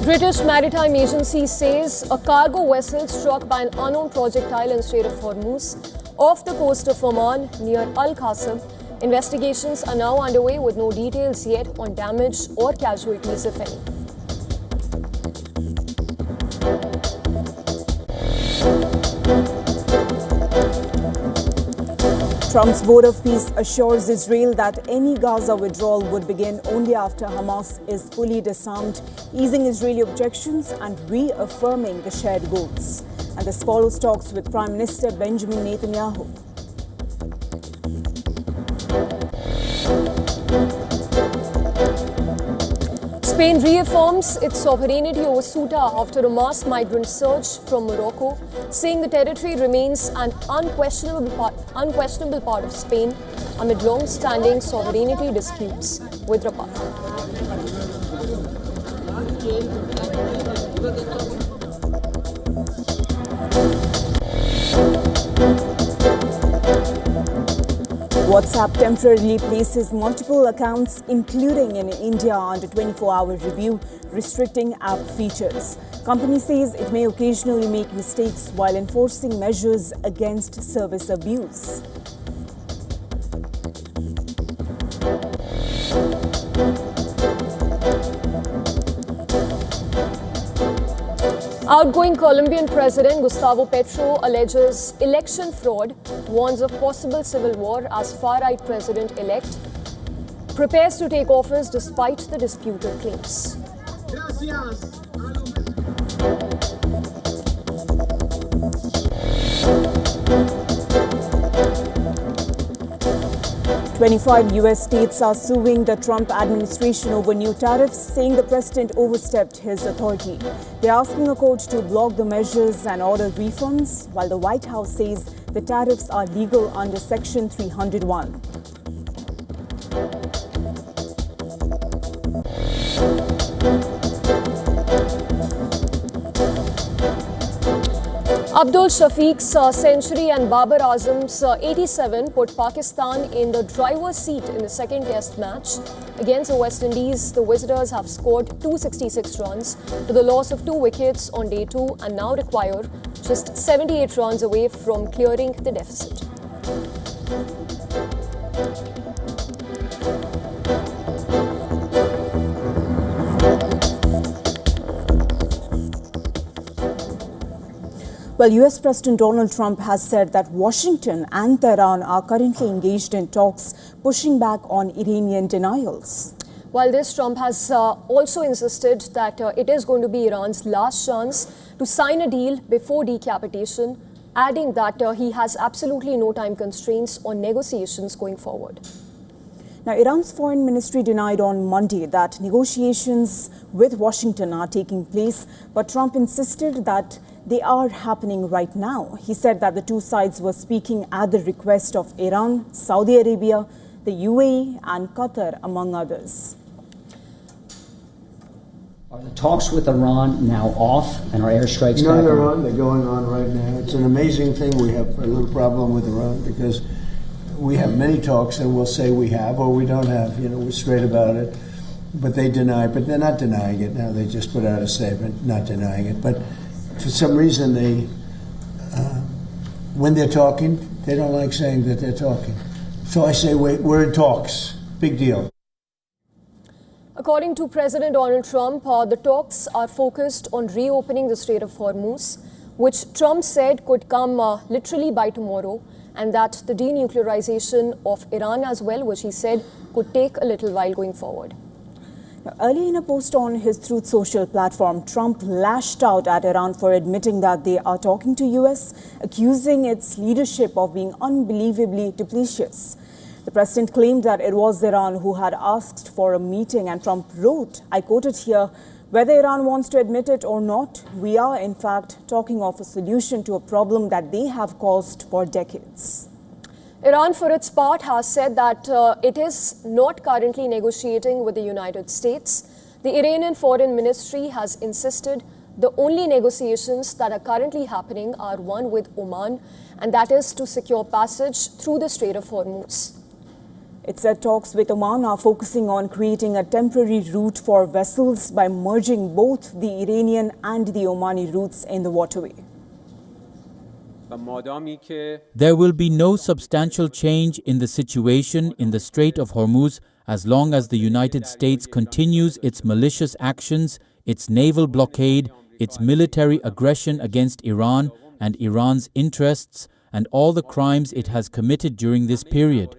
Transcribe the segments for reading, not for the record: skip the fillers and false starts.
British Maritime Agency says a cargo vessel struck by an unknown projectile in Strait of Hormuz off the coast of Oman near Al Qasab. Investigations are now underway with no details yet on damage or casualties, if any. Trump's Board of Peace assures Israel that any Gaza withdrawal would begin only after Hamas is fully disarmed, easing Israeli objections and reaffirming the shared goals. And this follows talks with Prime Minister Benjamin Netanyahu. Spain reaffirms its sovereignty over Ceuta after a mass migrant surge from Morocco, saying the territory remains an unquestionable part of Spain amid long-standing sovereignty disputes with Rabat. WhatsApp temporarily places multiple accounts, including in India, under 24-hour review, restricting app features. Company says it may occasionally make mistakes while enforcing measures against service abuse. Outgoing Colombian President Gustavo Petro alleges election fraud, warns of possible civil war as far-right president-elect prepares to take office despite the disputed claims. 25 U.S. states are suing the Trump administration over new tariffs, saying the president overstepped his authority. They're asking a court to block the measures and order refunds, while the White House says the tariffs are legal under Section 301. Abdul Shafiq's century and Babar Azam's 87 put Pakistan in the driver's seat in the second test match. Against the West Indies, the visitors have scored 266 runs to the loss of 2 wickets on day 2 and now require just 78 runs away from clearing the deficit. Well, U.S. President Donald Trump has said that Washington and Tehran are currently engaged in talks, pushing back on Iranian denials. While this, Trump has also insisted that it is going to be Iran's last chance to sign a deal before decapitation, adding that he has absolutely no time constraints on negotiations going forward. Now, Iran's foreign ministry denied on Monday that negotiations with Washington are taking place, but Trump insisted that they are happening right now. He said that the two sides were speaking at the request of Iran, Saudi Arabia, the UAE and Qatar, among others. Are the talks with Iran now off and are airstrikes Not back on? Iran, they're going on right now. It's an amazing thing. We have a little problem with Iran because we have many talks and we'll say we have or we don't have. You know, we're straight about it. But they deny, but they're not denying it now. They just put out a statement not denying it. But for some reason, they, when they're talking, they don't like saying that they're talking. So I say, wait, we're in talks. Big deal. According to President Donald Trump, the talks are focused on reopening the Strait of Hormuz, which Trump said could come literally by tomorrow, and that the denuclearization of Iran as well, which he said could take a little while going forward. Early in a post on his Truth Social platform, Trump lashed out at Iran for admitting that they are talking to US, accusing its leadership of being unbelievably duplicitous. The president claimed that it was Iran who had asked for a meeting, and Trump wrote, I quote it here, whether Iran wants to admit it or not, we are in fact talking of a solution to a problem that they have caused for decades. Iran, for its part, has said that it is not currently negotiating with the United States. The Iranian Foreign Ministry has insisted the only negotiations that are currently happening are one with Oman, and that is to secure passage through the Strait of Hormuz. It said talks with Oman are focusing on creating a temporary route for vessels by merging both the Iranian and the Omani routes in the waterway. There will be no substantial change in the situation in the Strait of Hormuz as long as the United States continues its malicious actions, its naval blockade, its military aggression against Iran and Iran's interests, and all the crimes it has committed during this period.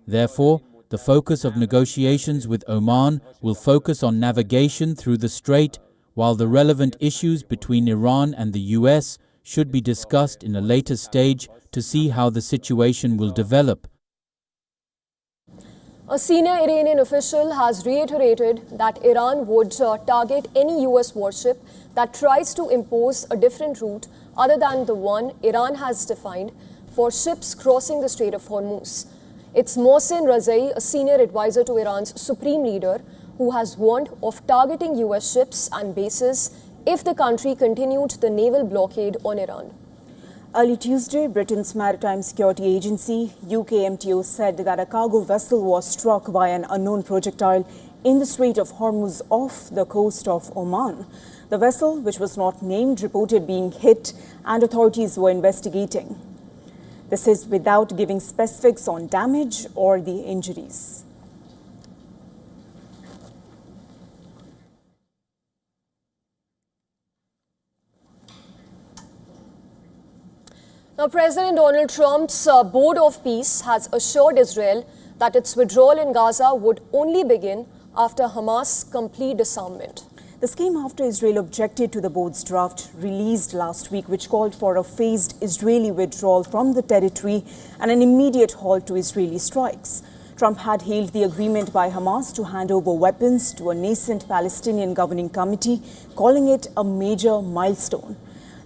Therefore, the focus of negotiations with Oman will focus on navigation through the strait, while the relevant issues between Iran and the US should be discussed in a later stage to see how the situation will develop. A senior Iranian official has reiterated that Iran would target any US warship that tries to impose a different route other than the one Iran has defined for ships crossing the Strait of Hormuz. It's Mohsen Razai, a senior advisor to Iran's supreme leader, who has warned of targeting US ships and bases if the country continued the naval blockade on Iran. Early Tuesday, Britain's Maritime Security Agency, UKMTO, said that a cargo vessel was struck by an unknown projectile in the Strait of Hormuz off the coast of Oman. The vessel, which was not named, reported being hit, and authorities were investigating. This is without giving specifics on damage or the injuries. Now, President Donald Trump's Board of Peace has assured Israel that its withdrawal in Gaza would only begin after Hamas' complete disarmament. This came after Israel objected to the board's draft released last week, which called for a phased Israeli withdrawal from the territory and an immediate halt to Israeli strikes. Trump had hailed the agreement by Hamas to hand over weapons to a nascent Palestinian governing committee, calling it a major milestone.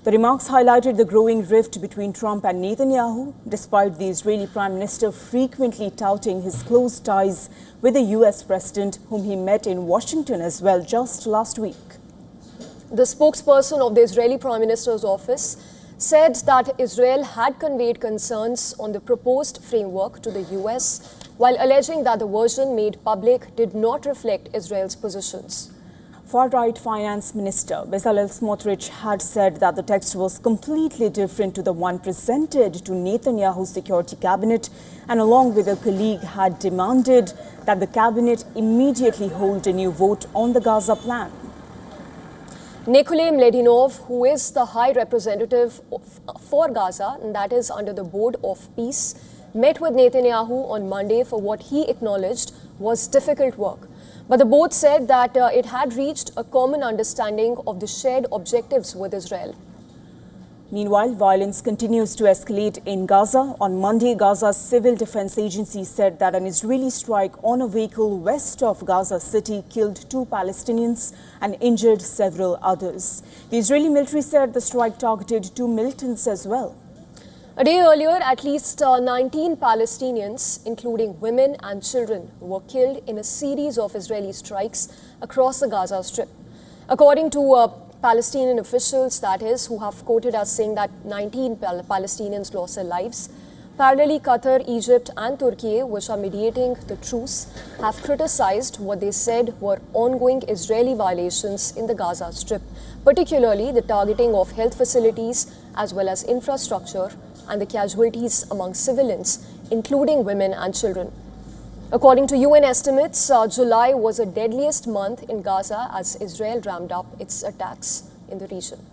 The remarks highlighted the growing rift between Trump and Netanyahu, despite the Israeli Prime Minister frequently touting his close ties with the US President, whom he met in Washington as well just last week. The spokesperson of the Israeli Prime Minister's office said that Israel had conveyed concerns on the proposed framework to the US, while alleging that the version made public did not reflect Israel's positions. Far-right Finance Minister Bezalel Smotrich had said that the text was completely different to the one presented to Netanyahu's security cabinet, and along with a colleague had demanded that the cabinet immediately hold a new vote on the Gaza plan. Nikolay Mledinov, who is the High Representative for Gaza, and that is under the Board of Peace, met with Netanyahu on Monday for what he acknowledged was difficult work. But the board said that it had reached a common understanding of the shared objectives with Israel. Meanwhile, violence continues to escalate in Gaza. On Monday, Gaza's Civil Defense Agency said that an Israeli strike on a vehicle west of Gaza City killed 2 Palestinians and injured several others. The Israeli military said the strike targeted 2 militants as well. A day earlier, at least 19 Palestinians, including women and children, were killed in a series of Israeli strikes across the Gaza Strip. According to Palestinian officials, that is, who have quoted as saying that 19 Palestinians lost their lives, parallelly Qatar, Egypt and Turkey, which are mediating the truce, have criticized what they said were ongoing Israeli violations in the Gaza Strip, particularly the targeting of health facilities as well as infrastructure and the casualties among civilians, including women and children. According to UN estimates, July was the deadliest month in Gaza as Israel ramped up its attacks in the region.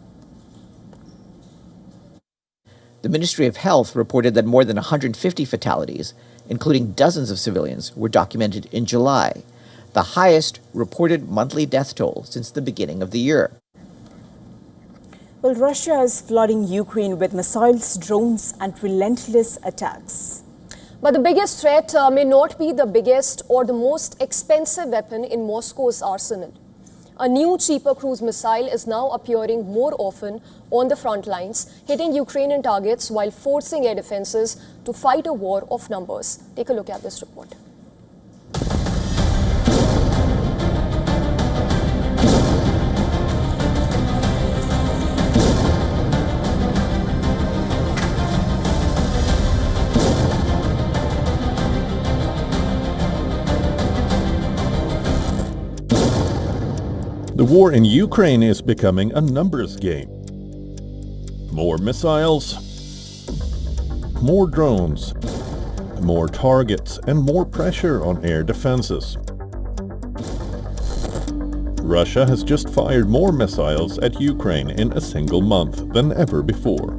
The Ministry of Health reported that more than 150 fatalities, including dozens of civilians, were documented in July, the highest reported monthly death toll since the beginning of the year. Well, Russia is flooding Ukraine with missiles, drones, and relentless attacks. But the biggest threat may not be the biggest or the most expensive weapon in Moscow's arsenal. A new, cheaper cruise missile is now appearing more often on the front lines, hitting Ukrainian targets while forcing air defenses to fight a war of numbers. Take a look at this report. war in Ukraine is becoming a numbers game. More missiles, more drones, more targets, and more pressure on air defenses. Russia has just fired more missiles at Ukraine in a single month than ever before.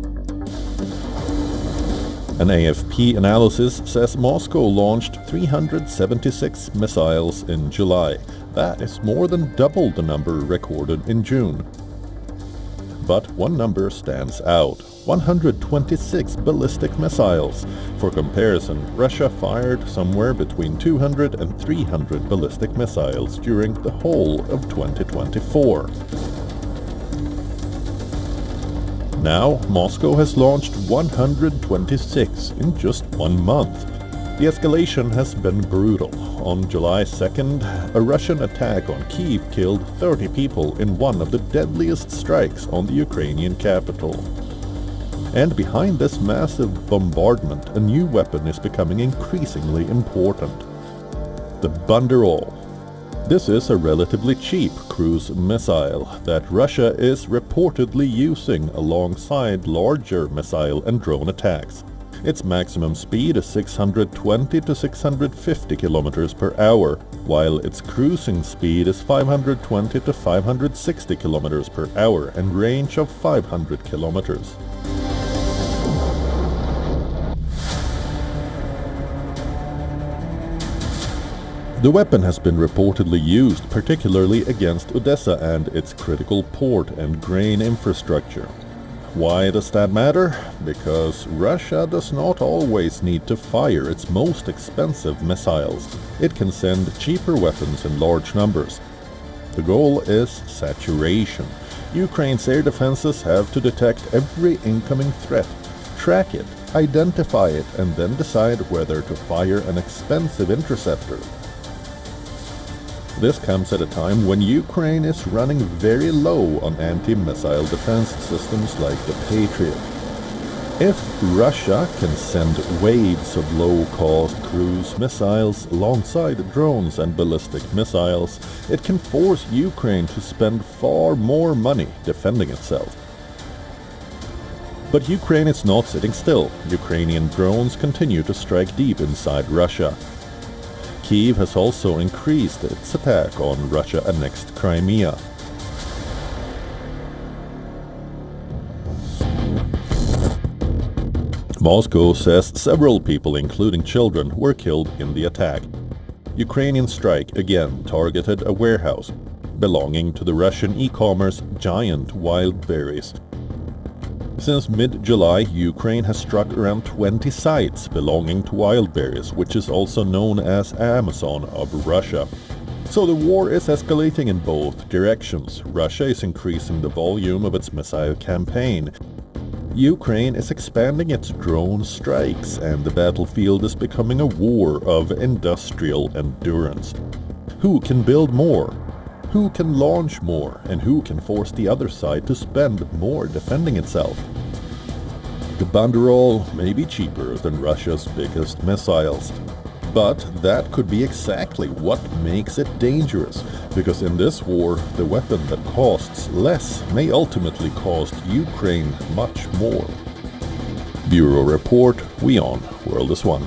An AFP analysis says Moscow launched 376 missiles in July. That is more than double the number recorded in June. But one number stands out: 126 ballistic missiles. For comparison, Russia fired somewhere between 200 and 300 ballistic missiles during the whole of 2024. Now, Moscow has launched 126 in just 1 month. The escalation has been brutal. On July 2nd, a Russian attack on Kyiv killed 30 people in one of the deadliest strikes on the Ukrainian capital. And behind this massive bombardment, a new weapon is becoming increasingly important: the Banderol. This is a relatively cheap cruise missile that Russia is reportedly using alongside larger missile and drone attacks. Its maximum speed is 620 to 650 kilometers per hour, while its cruising speed is 520 to 560 kilometers per hour and range of 500 kilometers. The weapon has been reportedly used particularly against Odessa and its critical port and grain infrastructure. Why does that matter? Because Russia does not always need to fire its most expensive missiles. It can send cheaper weapons in large numbers. The goal is saturation. Ukraine's air defenses have to detect every incoming threat, track it, identify it, and then decide whether to fire an expensive interceptor. This comes at a time when Ukraine is running very low on anti-missile defense systems like the Patriot. If Russia can send waves of low-cost cruise missiles alongside drones and ballistic missiles, it can force Ukraine to spend far more money defending itself. But Ukraine is not sitting still. Ukrainian drones continue to strike deep inside Russia. Kyiv has also increased its attack on Russia-annexed Crimea. Moscow says several people, including children, were killed in the attack. Ukrainian strike again targeted a warehouse belonging to the Russian e-commerce giant Wildberries. Since mid-July, Ukraine has struck around 20 sites belonging to Wildberries, which is also known as Amazon of Russia. So the war is escalating in both directions. Russia is increasing the volume of its missile campaign. Ukraine is expanding its drone strikes, and the battlefield is becoming a war of industrial endurance. Who can build more? Who can launch more, and who can force the other side to spend more defending itself? The Banderol may be cheaper than Russia's biggest missiles, but that could be exactly what makes it dangerous, because in this war, the weapon that costs less may ultimately cost Ukraine much more. Bureau Report, WION, World is One.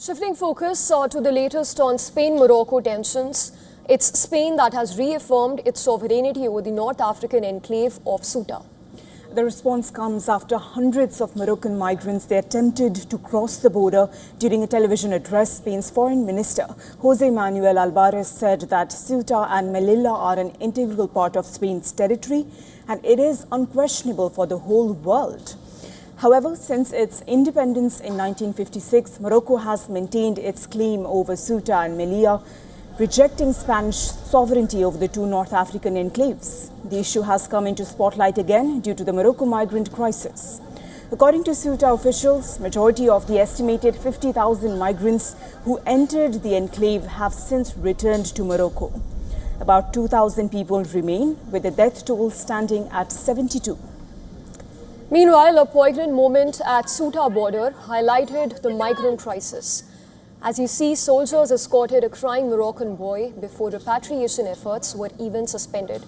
Shifting focus to the latest on Spain-Morocco tensions. It's Spain that has reaffirmed its sovereignty over the North African enclave of Ceuta. The response comes after hundreds of Moroccan migrants they attempted to cross the border. During a television address, Spain's Foreign Minister José Manuel Álvarez said that Ceuta and Melilla are an integral part of Spain's territory and it is unquestionable for the whole world. However, since its independence in 1956, Morocco has maintained its claim over Ceuta and Melilla, rejecting Spanish sovereignty over the two North African enclaves. The issue has come into spotlight again due to the Morocco migrant crisis. According to Ceuta officials, majority of the estimated 50,000 migrants who entered the enclave have since returned to Morocco. About 2,000 people remain, with the death toll standing at 72. Meanwhile, a poignant moment at Ceuta border highlighted the migrant crisis. As you see, soldiers escorted a crying Moroccan boy before repatriation efforts were even suspended.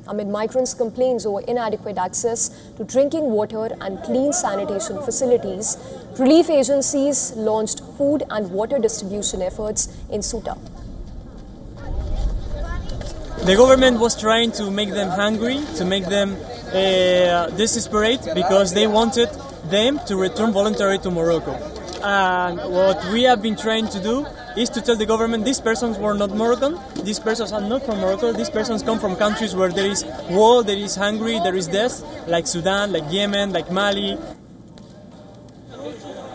Amid migrants' complaints over inadequate access to drinking water and clean sanitation facilities, relief agencies launched food and water distribution efforts in Ceuta. The government was trying to make them hungry, to make them desperate, because they wanted them to return voluntarily to Morocco. And what we have been trying to do is to tell the government these persons were not Moroccan, these persons are not from Morocco, these persons come from countries where there is war, there is hungry, there is death, like Sudan, like Yemen, like Mali.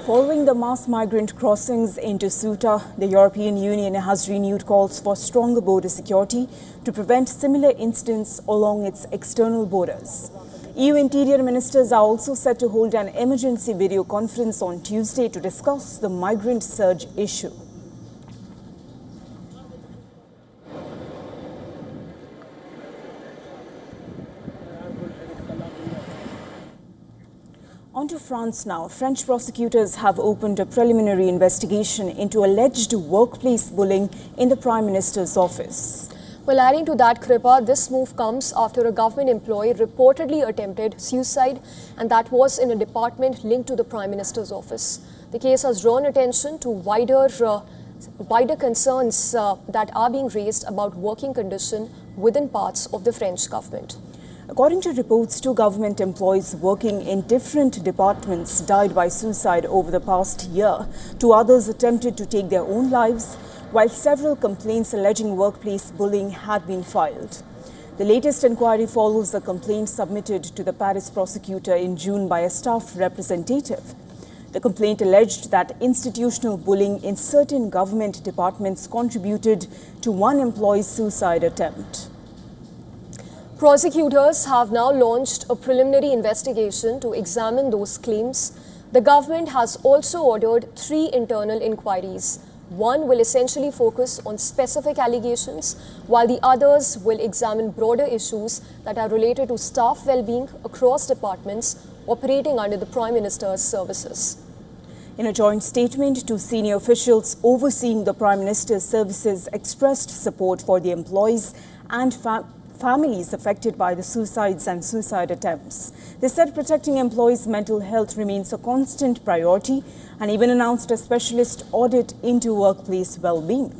Following the mass migrant crossings into Ceuta, the European Union has renewed calls for stronger border security to prevent similar incidents along its external borders. EU interior ministers are also set to hold an emergency video conference on Tuesday to discuss the migrant surge issue. On to France now. French prosecutors have opened a preliminary investigation into alleged workplace bullying in the Prime Minister's office. Well, adding to that, Kripa, this move comes after a government employee reportedly attempted suicide, and that was in a department linked to the Prime Minister's office. The case has drawn attention to wider concerns that are being raised about working conditions within parts of the French government. According to reports, 2 government employees working in different departments died by suicide over the past year. 2 others attempted to take their own lives, while several complaints alleging workplace bullying had been filed. The latest inquiry follows a complaint submitted to the Paris prosecutor in June by a staff representative. The complaint alleged that institutional bullying in certain government departments contributed to one employee's suicide attempt. Prosecutors have now launched a preliminary investigation to examine those claims. The government has also ordered 3 internal inquiries. One will essentially focus on specific allegations, while the others will examine broader issues that are related to staff well-being across departments operating under the Prime Minister's services. In a joint statement, 2 senior officials overseeing the Prime Minister's services expressed support for the employees and families affected by the suicides and suicide attempts. They said protecting employees' mental health remains a constant priority and even announced a specialist audit into workplace well-being.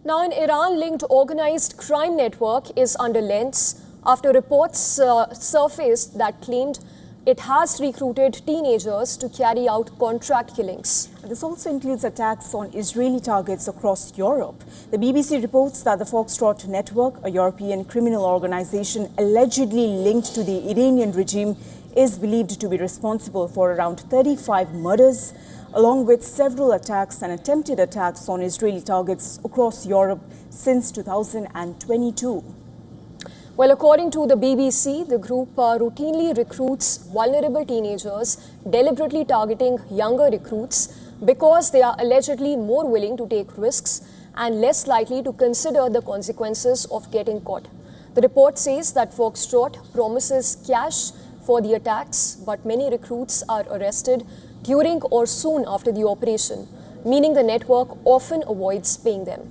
Now, an Iran-linked organized crime network is under lens after reports surfaced that claimed it has recruited teenagers to carry out contract killings. This also includes attacks on Israeli targets across Europe. The BBC reports that the Foxtrot network, a European criminal organization allegedly linked to the Iranian regime, is believed to be responsible for around 35 murders, along with several attacks and attempted attacks on Israeli targets across Europe since 2022. Well, according to the BBC, the group routinely recruits vulnerable teenagers, deliberately targeting younger recruits because they are allegedly more willing to take risks and less likely to consider the consequences of getting caught. The report says that Foxtrot promises cash for the attacks, but many recruits are arrested during or soon after the operation, meaning the network often avoids paying them.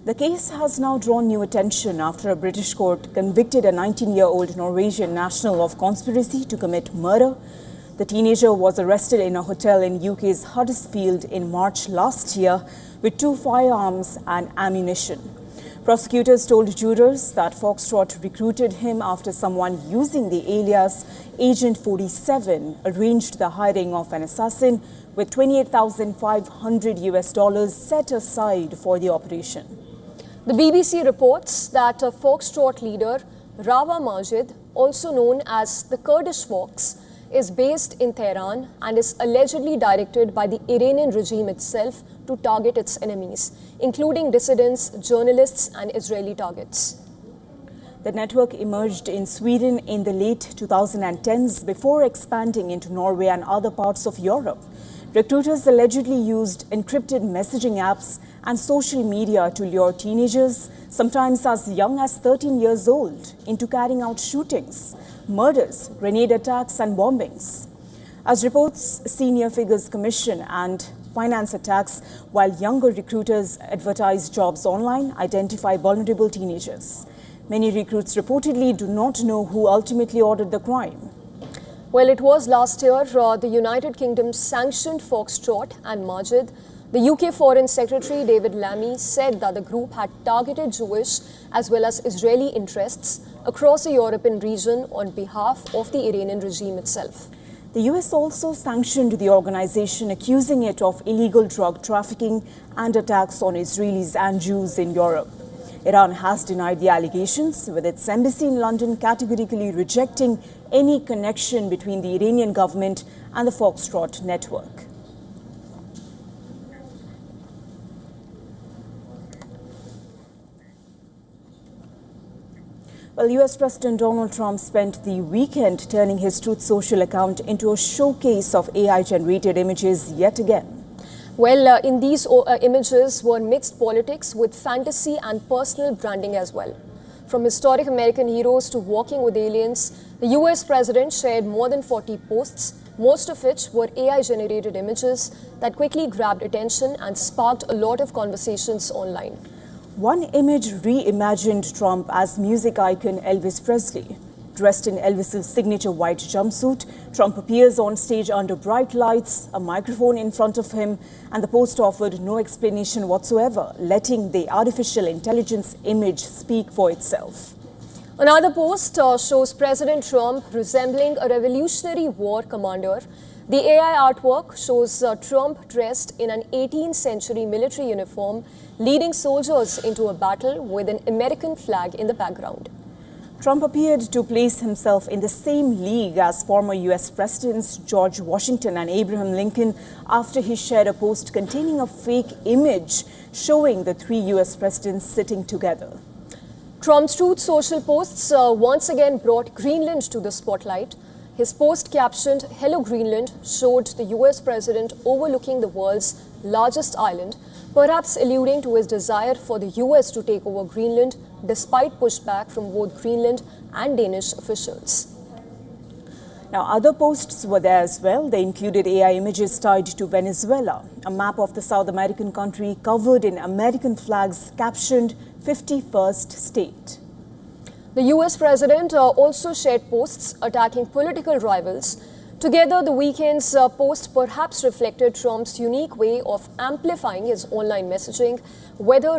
The case has now drawn new attention after a British court convicted a 19-year-old Norwegian national of conspiracy to commit murder. The teenager was arrested in a hotel in UK's Huddersfield in March last year with 2 firearms and ammunition. Prosecutors told jurors that Foxtrot recruited him after someone using the alias Agent 47 arranged the hiring of an assassin with $28,500 set aside for the operation. The BBC reports that a Foxtrot leader, Rawa Majid, also known as the Kurdish Fox, is based in Tehran and is allegedly directed by the Iranian regime itself to target its enemies, including dissidents, journalists, and Israeli targets. The network emerged in Sweden in the late 2010s before expanding into Norway and other parts of Europe. Recruiters allegedly used encrypted messaging apps and social media to lure teenagers, sometimes as young as 13 years old, into carrying out shootings, murders, grenade attacks and bombings. As reports senior figures commission and finance attacks, while younger recruiters advertise jobs online, identify vulnerable teenagers. Many recruits reportedly do not know who ultimately ordered the crime. Well, it was last year the United Kingdom sanctioned Foxtrot and Majid. The UK Foreign Secretary David Lammy said that the group had targeted Jewish as well as Israeli interests across the European region on behalf of the Iranian regime itself. The US also sanctioned the organization, accusing it of illegal drug trafficking and attacks on Israelis and Jews in Europe. Iran has denied the allegations, with its embassy in London categorically rejecting any connection between the Iranian government and the Foxtrot network. Well, US President Donald Trump spent the weekend turning his Truth Social account into a showcase of AI-generated images yet again. Well, in these images were mixed politics with fantasy and personal branding as well. From historic American heroes to walking with aliens, the US president shared more than 40 posts, most of which were AI-generated images that quickly grabbed attention and sparked a lot of conversations online. One image reimagined Trump as music icon Elvis Presley. Dressed in Elvis's signature white jumpsuit, Trump appears on stage under bright lights, a microphone in front of him, and the post offered no explanation whatsoever, letting the artificial intelligence image speak for itself. Another post shows President Trump resembling a Revolutionary War commander. The AI artwork shows Trump dressed in an 18th century military uniform, leading soldiers into a battle with an American flag in the background. Trump appeared to place himself in the same league as former US Presidents George Washington and Abraham Lincoln after he shared a post containing a fake image showing the three US presidents sitting together. Trump's Truth Social posts once again brought Greenland to the spotlight. His post captioned, "Hello Greenland," showed the US president overlooking the world's largest island, perhaps alluding to his desire for the US to take over Greenland despite pushback from both Greenland and Danish officials. Now, other posts were there as well. They included AI images tied to Venezuela, a map of the South American country covered in American flags captioned 51st State. The US president also shared posts attacking political rivals. Together, the weekend's post perhaps reflected Trump's unique way of amplifying his online messaging, whether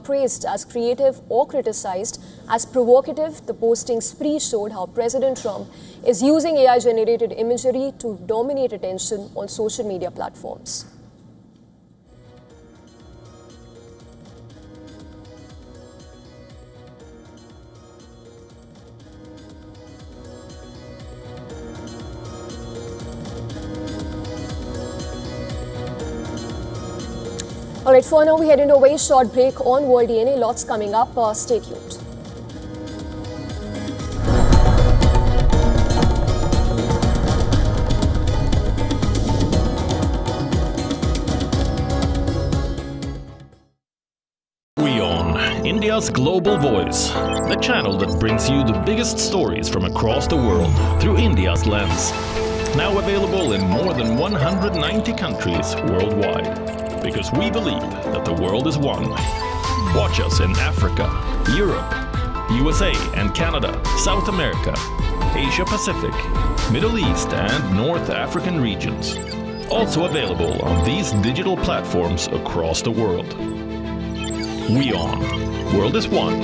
praised as creative or criticized as provocative. The posting spree showed how President Trump is using AI-generated imagery to dominate attention on social media platforms. All right, for now, we head into a very short break on World DNA. Lots coming up. Stay tuned. WION, India's global voice. The channel that brings you the biggest stories from across the world through India's lens. Now available in more than 190 countries worldwide. Because we believe that the world is one. Watch us in Africa, Europe, USA and Canada, South America, Asia Pacific, Middle East and North African regions. Also available on these digital platforms across the world. WION. World is one.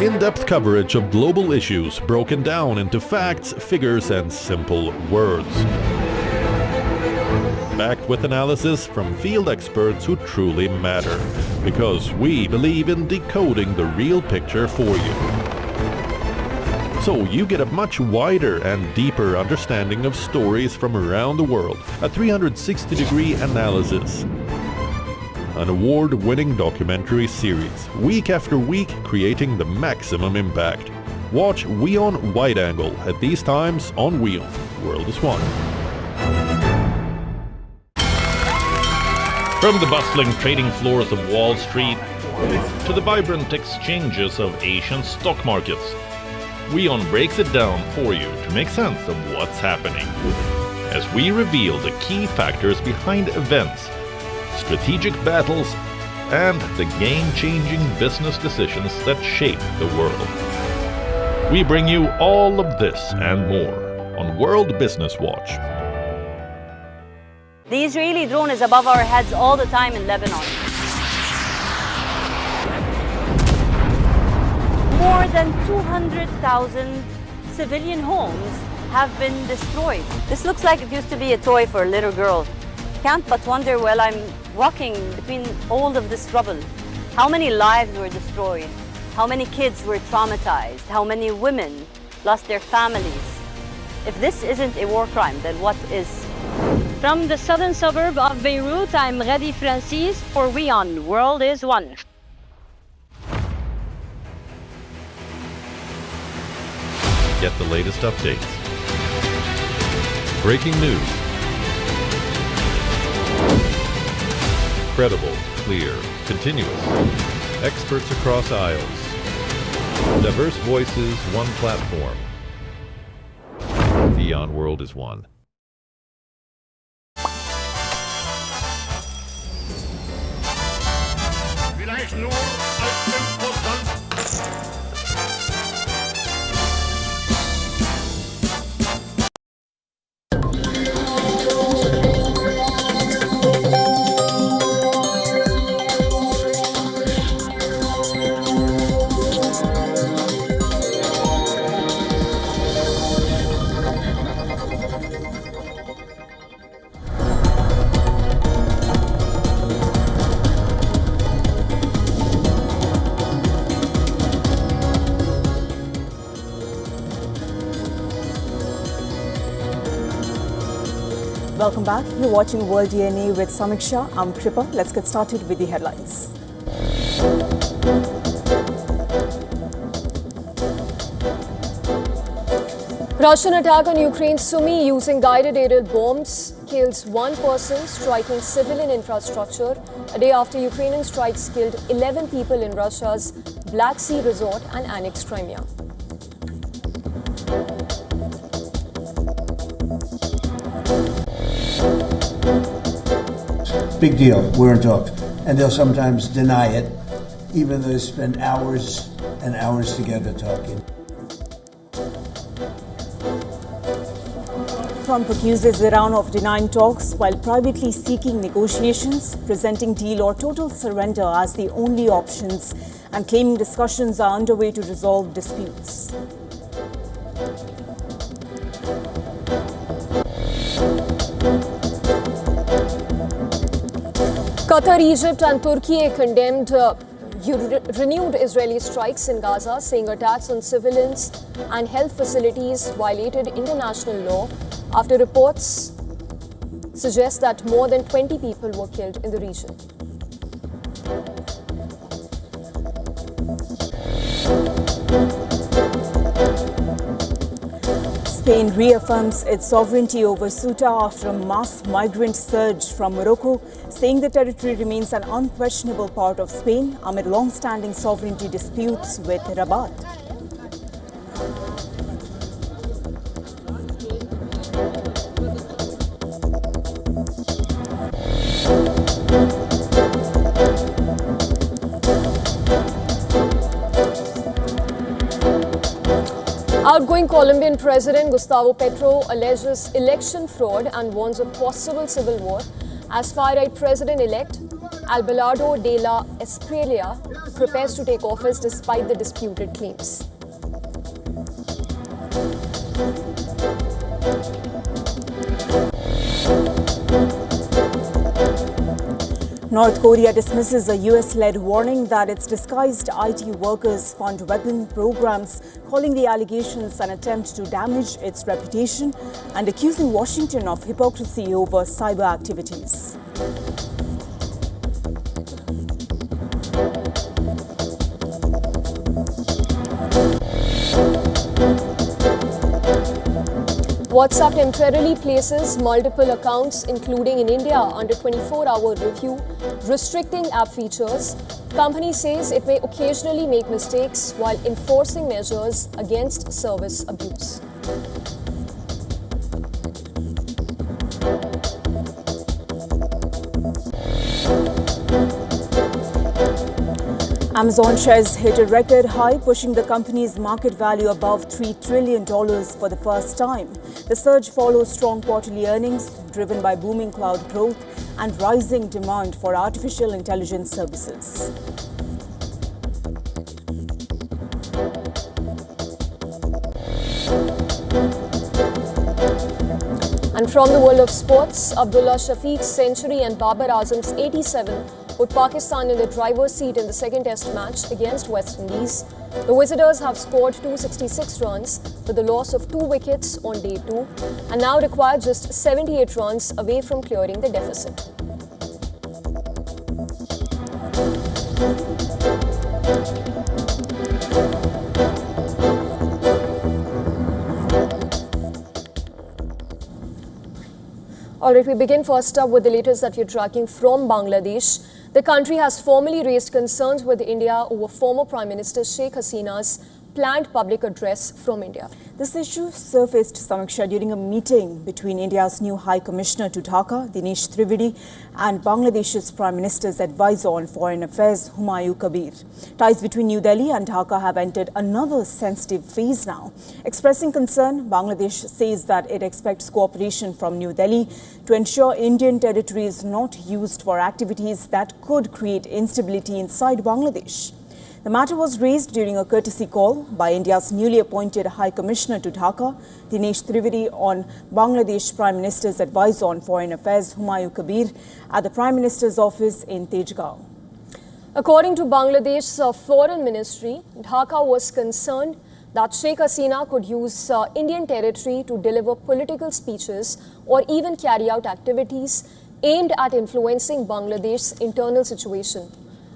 In-depth coverage of global issues broken down into facts, figures and simple words. Backed with analysis from field experts who truly matter, because we believe in decoding the real picture for you. So you get a much wider and deeper understanding of stories from around the world, a 360-degree analysis. an award-winning documentary series, week after week creating the maximum impact. Watch WION Wide Angle at these times on WION. World is One. From the bustling trading floors of Wall Street to the vibrant exchanges of Asian stock markets, WION breaks it down for you to make sense of what's happening, as we reveal the key factors behind events, strategic battles, and the game-changing business decisions that shape the world. We bring you all of this and more on World Business Watch. The Israeli drone is above our heads all the time in Lebanon. More than 200,000 civilian homes have been destroyed. This looks like it used to be a toy for a little girl. Can't but wonder while I'm walking between all of this rubble, how many lives were destroyed, how many kids were traumatized, how many women lost their families. If this isn't a war crime, then what is? From the southern suburb of Beirut, I'm Redi Francis for WION. World is One. Get the latest updates. Breaking news. Credible, clear, continuous. Experts across aisles. Diverse voices, one platform. WION World is One. Welcome back. You're watching World DNA with Samiksha. I'm Kripa. Let's get started with the headlines. Russian attack on Ukraine's Sumy using guided aerial bombs kills one person, striking civilian infrastructure. A day after Ukrainian strikes killed 11 people in Russia's Black Sea resort and annexed Crimea. Big deal. We're in talks. And they'll sometimes deny it, even though they spend hours and hours together talking. Trump accuses Iran of denying talks while privately seeking negotiations, presenting deal or total surrender as the only options, and claiming discussions are underway to resolve disputes. Qatar, Egypt and Turkey condemned renewed Israeli strikes in Gaza, saying attacks on civilians and health facilities violated international law after reports suggest that more than 20 people were killed in the region. Spain reaffirms its sovereignty over Ceuta after a mass migrant surge from Morocco, saying the territory remains an unquestionable part of Spain amid long-standing sovereignty disputes with Rabat. Outgoing Colombian President Gustavo Petro alleges election fraud and warns of possible civil war as far-right President-elect Abelardo de la Espriella prepares to take office despite the disputed claims. North Korea dismisses a US-led warning that its disguised IT workers fund weapon programs, calling the allegations an attempt to damage its reputation and accusing Washington of hypocrisy over cyber activities. WhatsApp temporarily places multiple accounts, including in India, under 24-hour review, restricting app features. Company says it may occasionally make mistakes while enforcing measures against service abuse. Amazon shares hit a record high, pushing the company's market value above $3 trillion for the first time. The surge follows strong quarterly earnings driven by booming cloud growth and rising demand for artificial intelligence services. And from the world of sports, Abdullah Shafiq's century and Babar Azam's 87 put Pakistan in the driver's seat in the second test match against West Indies. The visitors have scored 266 runs with the loss of 2 wickets on day 2 and now require just 78 runs away from clearing the deficit. All right, we begin first up with the latest that we're tracking from Bangladesh. The country has formally raised concerns with India over former Prime Minister Sheikh Hasina's planned public address from India. This issue surfaced, Samiksha, during a meeting between India's new High Commissioner to Dhaka, Dinesh Trivedi, and Bangladesh's Prime Minister's advisor on Foreign Affairs, Humayun Kabir. Ties between New Delhi and Dhaka have entered another sensitive phase now. Expressing concern, Bangladesh says that it expects cooperation from New Delhi to ensure Indian territory is not used for activities that could create instability inside Bangladesh. The matter was raised during a courtesy call by India's newly appointed High Commissioner to Dhaka, Dinesh Trivedi, on Bangladesh Prime Minister's advisor on Foreign Affairs, Humayun Kabir, at the Prime Minister's office in Tejgaon. According to Bangladesh's Foreign Ministry, Dhaka was concerned that Sheikh Hasina could use Indian territory to deliver political speeches or even carry out activities aimed at influencing Bangladesh's internal situation.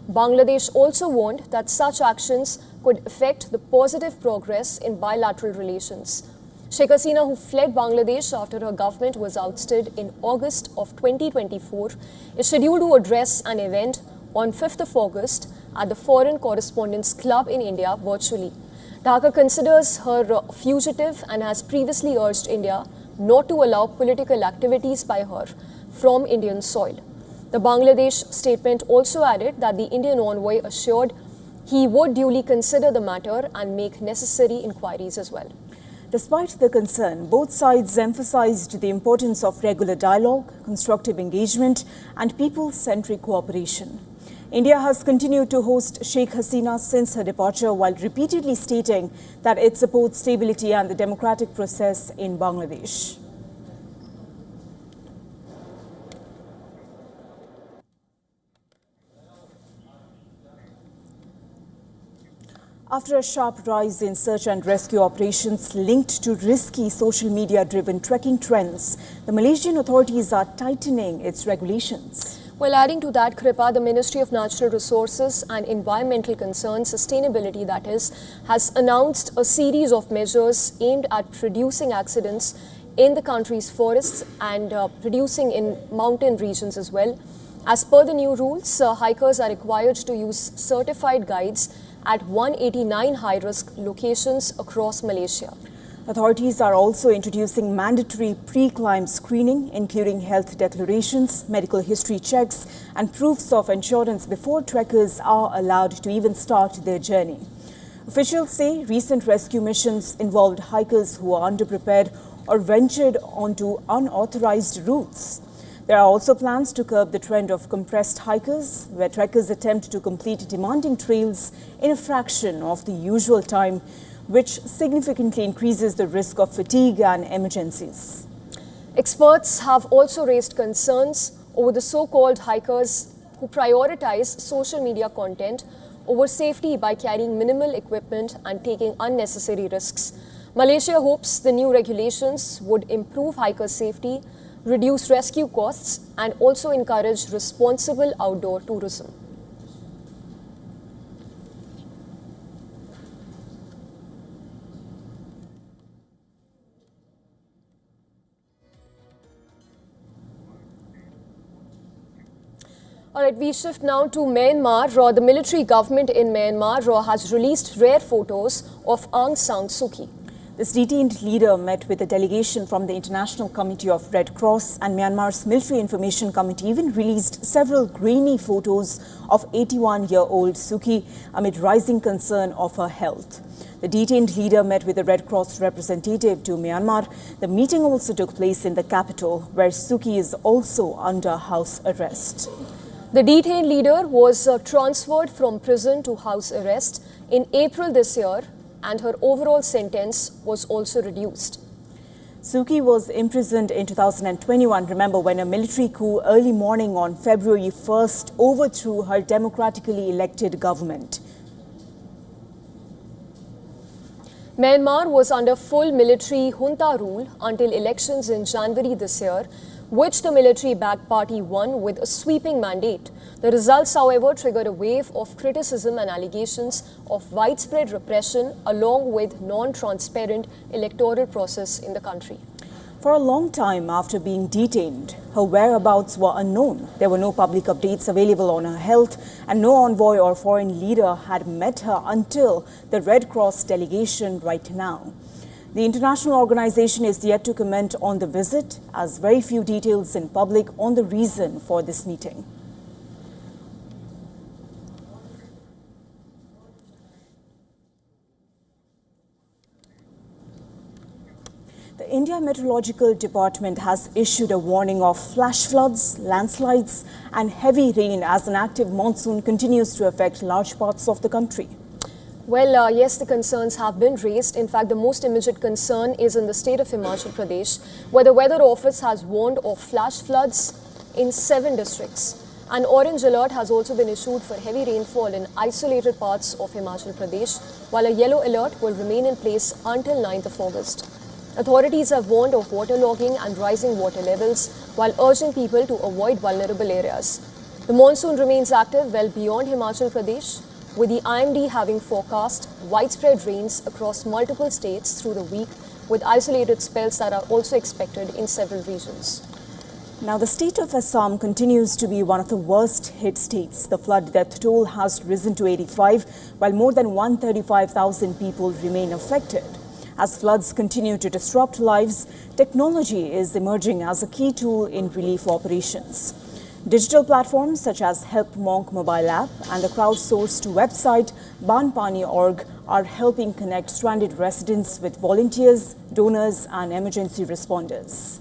Bangladesh also warned that such actions could affect the positive progress in bilateral relations. Sheikh Hasina, who fled Bangladesh after her government was ousted in August of 2024, is scheduled to address an event on 5th of August at the Foreign Correspondents Club in India virtually. Dhaka considers her fugitive and has previously urged India not to allow political activities by her from Indian soil. The Bangladesh statement also added that the Indian envoy assured he would duly consider the matter and make necessary inquiries as well. Despite the concern, both sides emphasized the importance of regular dialogue, constructive engagement, and people-centric cooperation. India has continued to host Sheikh Hasina since her departure, while repeatedly stating that it supports stability and the democratic process in Bangladesh. After a sharp rise in search and rescue operations linked to risky social media-driven trekking trends, the Malaysian authorities are tightening its regulations. Well, adding to that, Kripa, the Ministry of Natural Resources and Environmental Concerns, Sustainability that is, has announced a series of measures aimed at reducing accidents in the country's forests and reducing in mountain regions as well. As per the new rules, hikers are required to use certified guides at 189 high-risk locations across Malaysia. Authorities are also introducing mandatory pre-climb screening, including health declarations, medical history checks, and proofs of insurance before trekkers are allowed to even start their journey. Officials say recent rescue missions involved hikers who are underprepared or ventured onto unauthorized routes. There are also plans to curb the trend of compressed hikers, where trekkers attempt to complete demanding trails in a fraction of the usual time, which significantly increases the risk of fatigue and emergencies. Experts have also raised concerns over the so-called hikers who prioritize social media content over safety by carrying minimal equipment and taking unnecessary risks. Malaysia hopes the new regulations would improve hiker safety, reduce rescue costs, and also encourage responsible outdoor tourism. All right, we shift now to Myanmar. The military government in Myanmar has released rare photos of Aung San Suu Kyi. This detained leader met with a delegation from the International Committee of Red Cross, and Myanmar's Military Information Committee even released several grainy photos of 81-year-old Suu Kyi amid rising concern of her health. The detained leader met with the Red Cross representative to Myanmar. The meeting also took place in the capital, where Suu Kyi is also under house arrest. The detained leader was transferred from prison to house arrest in April this year, and her overall sentence was also reduced. Suu Kyi was imprisoned in 2021, remember, when a military coup early morning on February 1st overthrew her democratically elected government. Myanmar was under full military junta rule until elections in January this year, which the military-backed party won with a sweeping mandate. The results, however, triggered a wave of criticism and allegations of widespread repression along with non-transparent electoral process in the country. For a long time after being detained, her whereabouts were unknown. There were no public updates available on her health, and no envoy or foreign leader had met her until the Red Cross delegation right now. The international organization is yet to comment on the visit, as very few details in public on the reason for this meeting. The India Meteorological Department has issued a warning of flash floods, landslides and heavy rain as an active monsoon continues to affect large parts of the country. Well, yes, the concerns have been raised. In fact, the most immediate concern is in the state of Himachal Pradesh, where the Weather Office has warned of flash floods in 7 districts. An orange alert has also been issued for heavy rainfall in isolated parts of Himachal Pradesh, while a yellow alert will remain in place until 9th of August. Authorities have warned of waterlogging and rising water levels, while urging people to avoid vulnerable areas. The monsoon remains active well beyond Himachal Pradesh, with the IMD having forecast widespread rains across multiple states through the week, with isolated spells that are also expected in several regions. Now, the state of Assam continues to be one of the worst hit states. The flood death toll has risen to 85, while more than 135,000 people remain affected. As floods continue to disrupt lives, technology is emerging as a key tool in relief operations. Digital platforms such as Help Monk mobile app and the crowdsourced website banpani.org are helping connect stranded residents with volunteers, donors and emergency responders.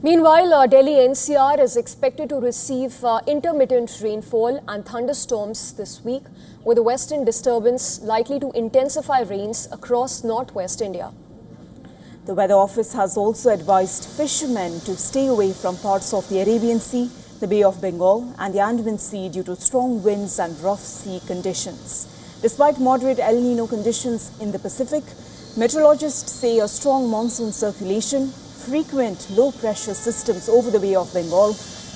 Meanwhile, Delhi NCR is expected to receive intermittent rainfall and thunderstorms this week, with a western disturbance likely to intensify rains across northwest India. The Weather Office has also advised fishermen to stay away from parts of the Arabian Sea, the Bay of Bengal and the Andaman Sea due to strong winds and rough sea conditions. Despite moderate El Nino conditions in the Pacific, meteorologists say a strong monsoon circulation, frequent low-pressure systems over the Bay of Bengal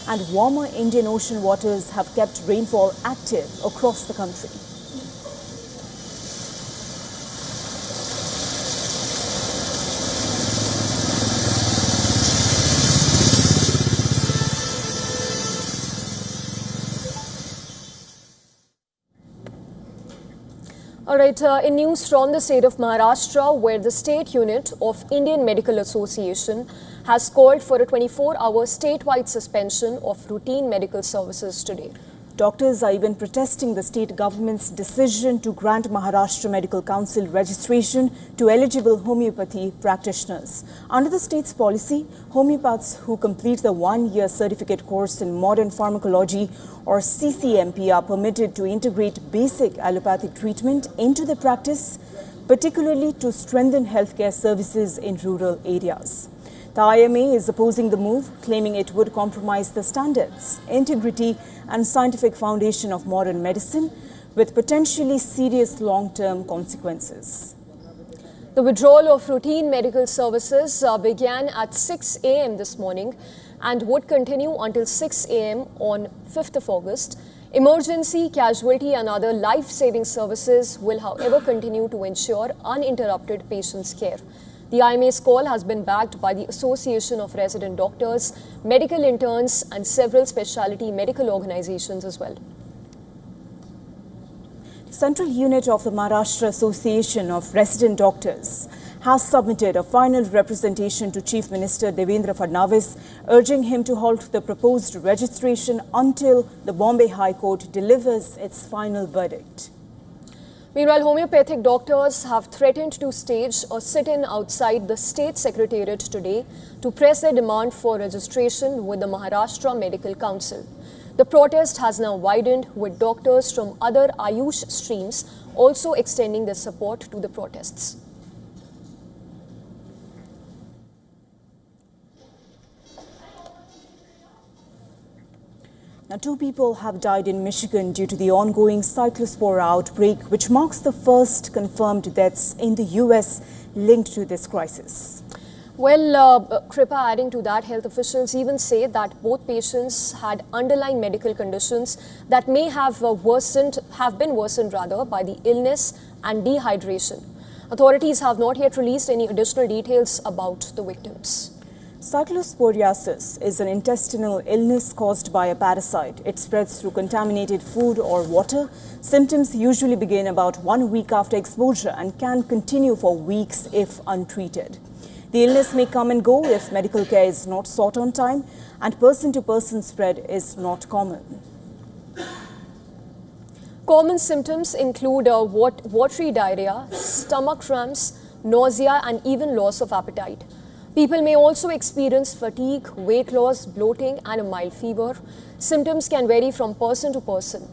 and warmer Indian Ocean waters have kept rainfall active across the country. All right, in news from the state of Maharashtra, where the state unit of Indian Medical Association has called for a 24-hour statewide suspension of routine medical services today. Doctors are even protesting the state government's decision to grant Maharashtra Medical Council registration to eligible homeopathy practitioners. Under the state's policy, homeopaths who complete the 1-year certificate course in modern pharmacology or CCMP are permitted to integrate basic allopathic treatment into their practice, particularly to strengthen healthcare services in rural areas. The IMA is opposing the move, claiming it would compromise the standards, integrity and scientific foundation of modern medicine with potentially serious long-term consequences. The withdrawal of routine medical services began at 6 a.m. this morning and would continue until 6 a.m. on 5th of August. Emergency, casualty and other life-saving services will, however, continue to ensure uninterrupted patients' care. The IMA's call has been backed by the Association of Resident Doctors, medical interns, and several specialty medical organizations as well. Central unit of the Maharashtra Association of Resident Doctors has submitted a final representation to Chief Minister Devendra Fadnavis, urging him to halt the proposed registration until the Bombay High Court delivers its final verdict. Meanwhile, homeopathic doctors have threatened to stage a sit-in outside the State Secretariat today to press their demand for registration with the Maharashtra Medical Council. The protest has now widened, with doctors from other Ayush streams also extending their support to the protests. Now, 2 people have died in Michigan due to the ongoing cyclospora outbreak, which marks the first confirmed deaths in the U.S. linked to this crisis. Well, Kripa, adding to that, health officials even say that both patients had underlying medical conditions that may have been worsened by the illness and dehydration. Authorities have not yet released any additional details about the victims. Cyclosporiasis is an intestinal illness caused by a parasite. It spreads through contaminated food or water. Symptoms usually begin about 1 week after exposure and can continue for weeks if untreated. The illness may come and go if medical care is not sought on time, and person-to-person spread is not common. Common symptoms include watery diarrhea, stomach cramps, nausea, and even loss of appetite. People may also experience fatigue, weight loss, bloating, and a mild fever. Symptoms can vary from person to person.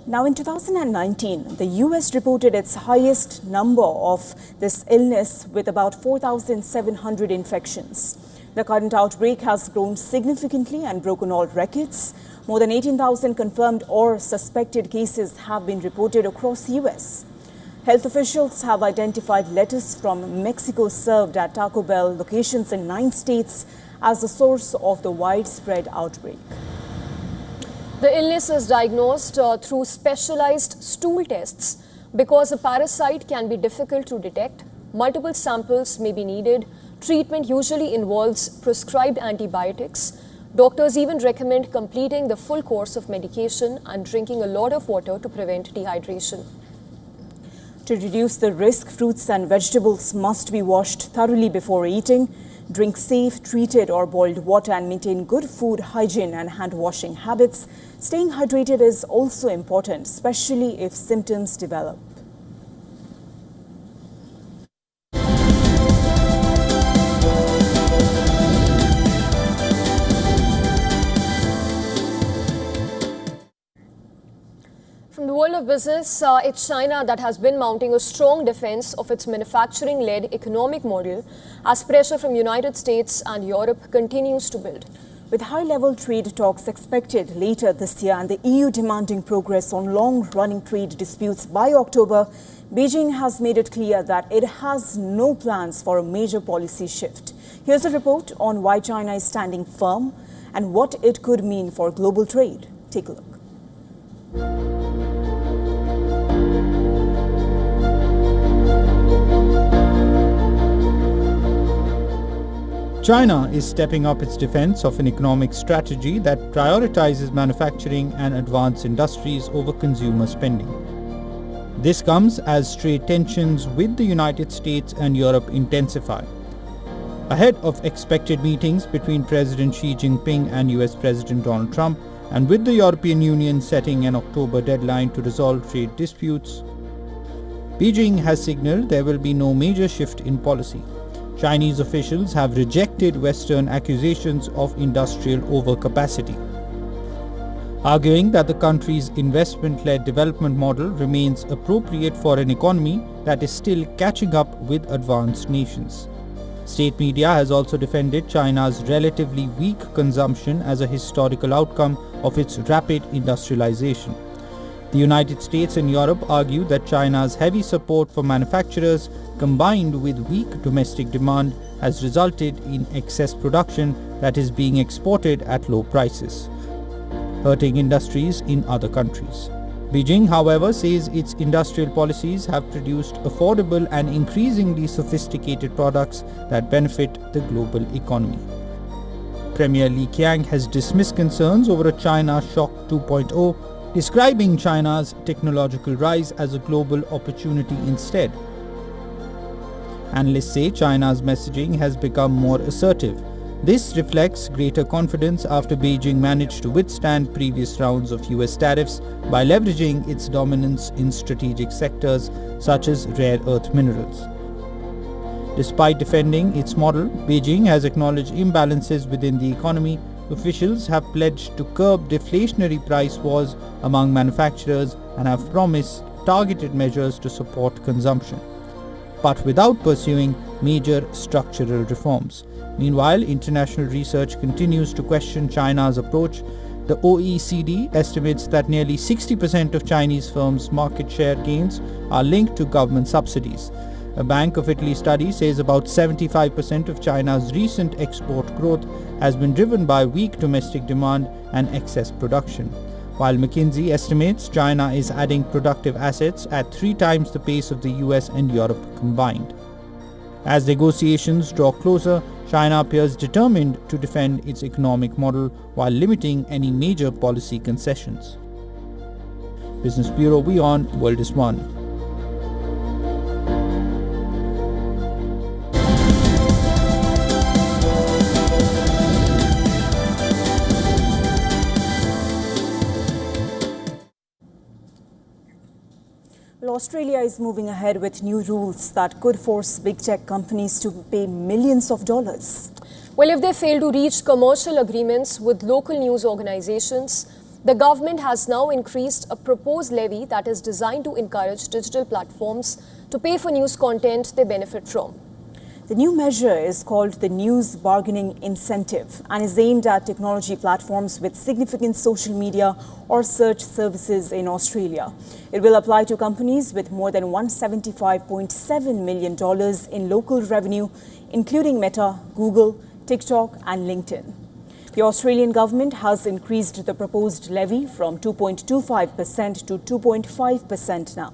Now, in 2019, the U.S. reported its highest number of this illness with about 4,700 infections. The current outbreak has grown significantly and broken all records. More than 18,000 confirmed or suspected cases have been reported across the U.S. Health officials have identified lettuce from Mexico served at Taco Bell locations in 9 states as the source of the widespread outbreak. The illness is diagnosed through specialized stool tests. Because the parasite can be difficult to detect, multiple samples may be needed. Treatment usually involves prescribed antibiotics. Doctors even recommend completing the full course of medication and drinking a lot of water to prevent dehydration. To reduce the risk, fruits and vegetables must be washed thoroughly before eating. Drink safe, treated or boiled water and maintain good food hygiene and hand washing habits. Staying hydrated is also important, especially if symptoms develop. From the world of business, it's China that has been mounting a strong defense of its manufacturing-led economic model as pressure from United States and Europe continues to build. With high-level trade talks expected later this year and the EU demanding progress on long-running trade disputes by October, Beijing has made it clear that it has no plans for a major policy shift. Here's a report on why China is standing firm and what it could mean for global trade. Take a look. China is stepping up its defense of an economic strategy that prioritizes manufacturing and advanced industries over consumer spending. This comes as trade tensions with the United States and Europe intensify. Ahead of expected meetings between President Xi Jinping and US President Donald Trump, and with the European Union setting an October deadline to resolve trade disputes, Beijing has signaled there will be no major shift in policy. Chinese officials have rejected Western accusations of industrial overcapacity, arguing that the country's investment-led development model remains appropriate for an economy that is still catching up with advanced nations. State media has also defended China's relatively weak consumption as a historical outcome of its rapid industrialization. The United States and Europe argue that China's heavy support for manufacturers combined with weak domestic demand has resulted in excess production that is being exported at low prices, hurting industries in other countries. Beijing, however, says its industrial policies have produced affordable and increasingly sophisticated products that benefit the global economy. Premier Li Qiang has dismissed concerns over a China Shock 2.0, describing China's technological rise as a global opportunity instead. Analysts say China's messaging has become more assertive. This reflects greater confidence after Beijing managed to withstand previous rounds of US tariffs by leveraging its dominance in strategic sectors such as rare earth minerals. Despite defending its model, Beijing has acknowledged imbalances within the economy. Officials have pledged to curb deflationary price wars among manufacturers and have promised targeted measures to support consumption, but without pursuing major structural reforms. Meanwhile, international research continues to question China's approach. The OECD estimates that nearly 60% of Chinese firms' market share gains are linked to government subsidies. A Bank of Italy study says about 75% of China's recent export growth has been driven by weak domestic demand and excess production, while McKinsey estimates China is adding productive assets at 3 times the pace of the US and Europe combined. As negotiations draw closer, China appears determined to defend its economic model while limiting any major policy concessions. Business Bureau WION, World is One. Well, Australia is moving ahead with new rules that could force big tech companies to pay millions of dollars. Well, if they fail to reach commercial agreements with local news organizations, the government has now increased a proposed levy that is designed to encourage digital platforms to pay for news content they benefit from. The new measure is called the News Bargaining Incentive and is aimed at technology platforms with significant social media or search services in Australia. It will apply to companies with more than $175.7 million in local revenue, including Meta, Google, TikTok and LinkedIn. The Australian government has increased the proposed levy from 2.25% to 2.5% now.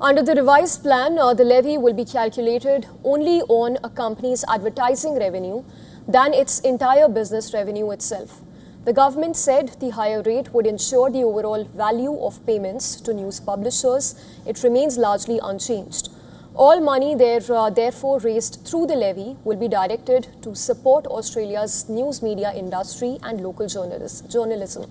Under the revised plan, the levy will be calculated only on a company's advertising revenue than its entire business revenue itself. The government said the higher rate would ensure the overall value of payments to news publishers. It remains largely unchanged. All money therefore raised through the levy will be directed to support Australia's news media industry and local journalism.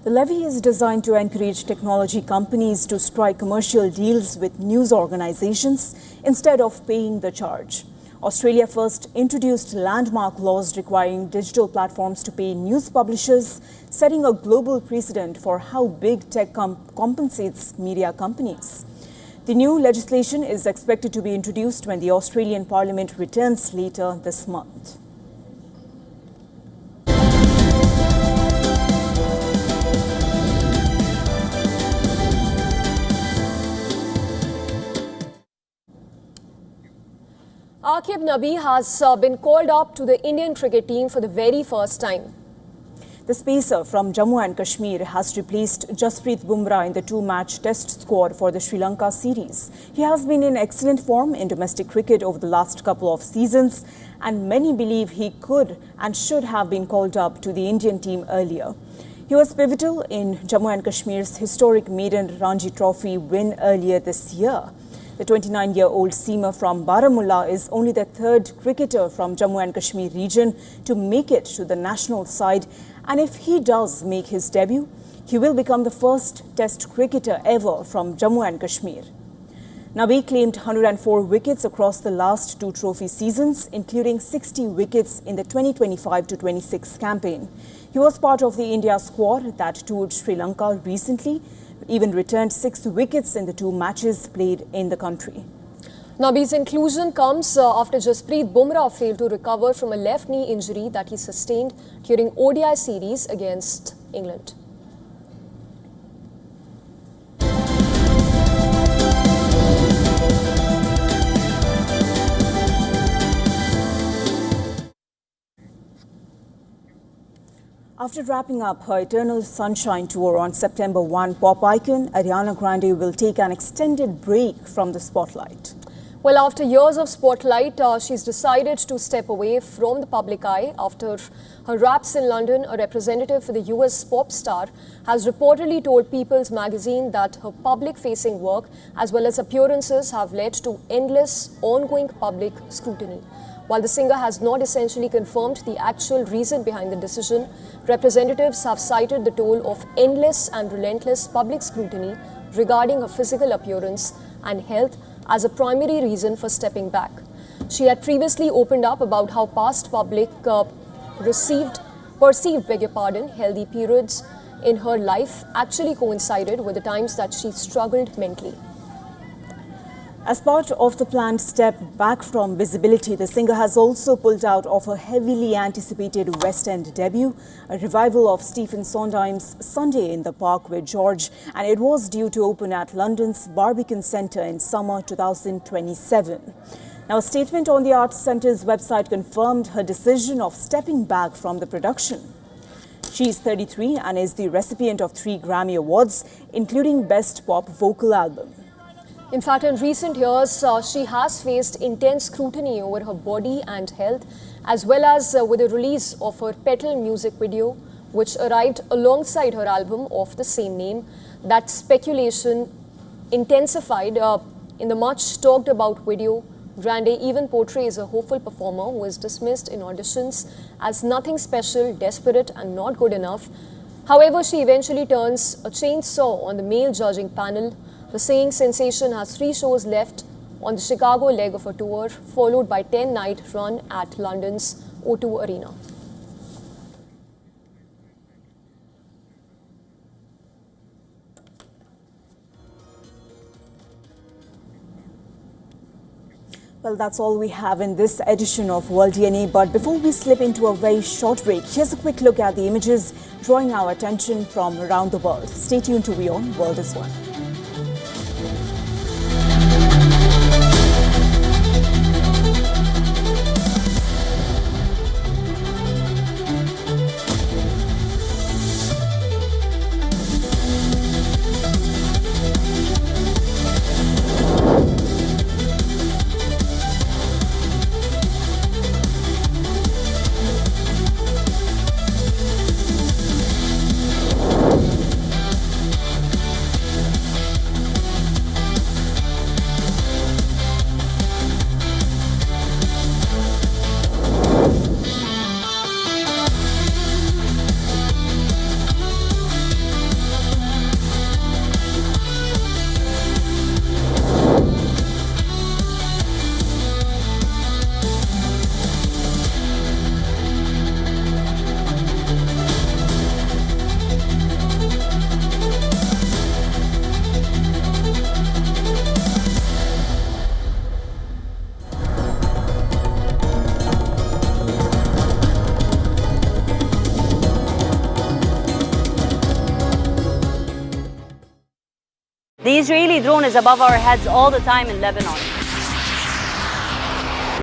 The levy is designed to encourage technology companies to strike commercial deals with news organizations instead of paying the charge. Australia first introduced landmark laws requiring digital platforms to pay news publishers, setting a global precedent for how big tech compensates media companies. The new legislation is expected to be introduced when the Australian Parliament returns later this month. Aqib Nabi has been called up to the Indian cricket team for the very first time. The pacer from Jammu and Kashmir has replaced Jasprit Bumrah in the 2-match test squad for the Sri Lanka series. He has been in excellent form in domestic cricket over the last couple of seasons, and many believe he could and should have been called up to the Indian team earlier. He was pivotal in Jammu and Kashmir's historic maiden Ranji Trophy win earlier this year. The 29-year-old seamer from Baramulla is only the 3rd cricketer from Jammu and Kashmir region to make it to the national side, and if he does make his debut, he will become the first Test cricketer ever from Jammu and Kashmir. Nabi claimed 104 wickets across the last 2 trophy seasons, including 60 wickets in the 2025-26 campaign. He was part of the India squad that toured Sri Lanka recently, even returned 6 wickets in the 2 matches played in the country. Nabi's inclusion comes after Jasprit Bumrah failed to recover from a left knee injury that he sustained during ODI series against England. After wrapping up her Eternal Sunshine tour on September 1, pop icon Ariana Grande will take an extended break from the spotlight. Well, after years of spotlight, she's decided to step away from the public eye after her raps in London. A representative for the US pop star has reportedly told People's Magazine that her public-facing work as well as appearances have led to endless, ongoing public scrutiny. While the singer has not essentially confirmed the actual reason behind the decision, representatives have cited the toll of endless and relentless public scrutiny regarding her physical appearance and health as a primary reason for stepping back. She had previously opened up about how past public perceived healthy periods in her life actually coincided with the times that she struggled mentally. As part of the planned step back from visibility, the singer has also pulled out of her heavily anticipated West End debut, a revival of Stephen Sondheim's Sunday in the Park with George, and it was due to open at London's Barbican Centre in summer 2027. Now, a statement on the Arts Centre's website confirmed her decision of stepping back from the production. She is 33 and is the recipient of 3 Grammy Awards, including Best Pop Vocal Album. In fact, in recent years, she has faced intense scrutiny over her body and health, as well as with the release of her Petal music video, which arrived alongside her album of the same name. That speculation intensified in the much talked about video. Grande even portrays a hopeful performer who is dismissed in auditions as nothing special, desperate and not good enough. However, she eventually turns a chainsaw on the male judging panel. The saying sensation has 3 shows left on the Chicago leg of her tour, followed by 10-night run at London's O2 Arena. Well, that's all we have in this edition of World DNA. But before we slip into a very short break, here's a quick look at the images drawing our attention from around the world. Stay tuned to WION, World is One. The Israeli drone is above our heads all the time in Lebanon.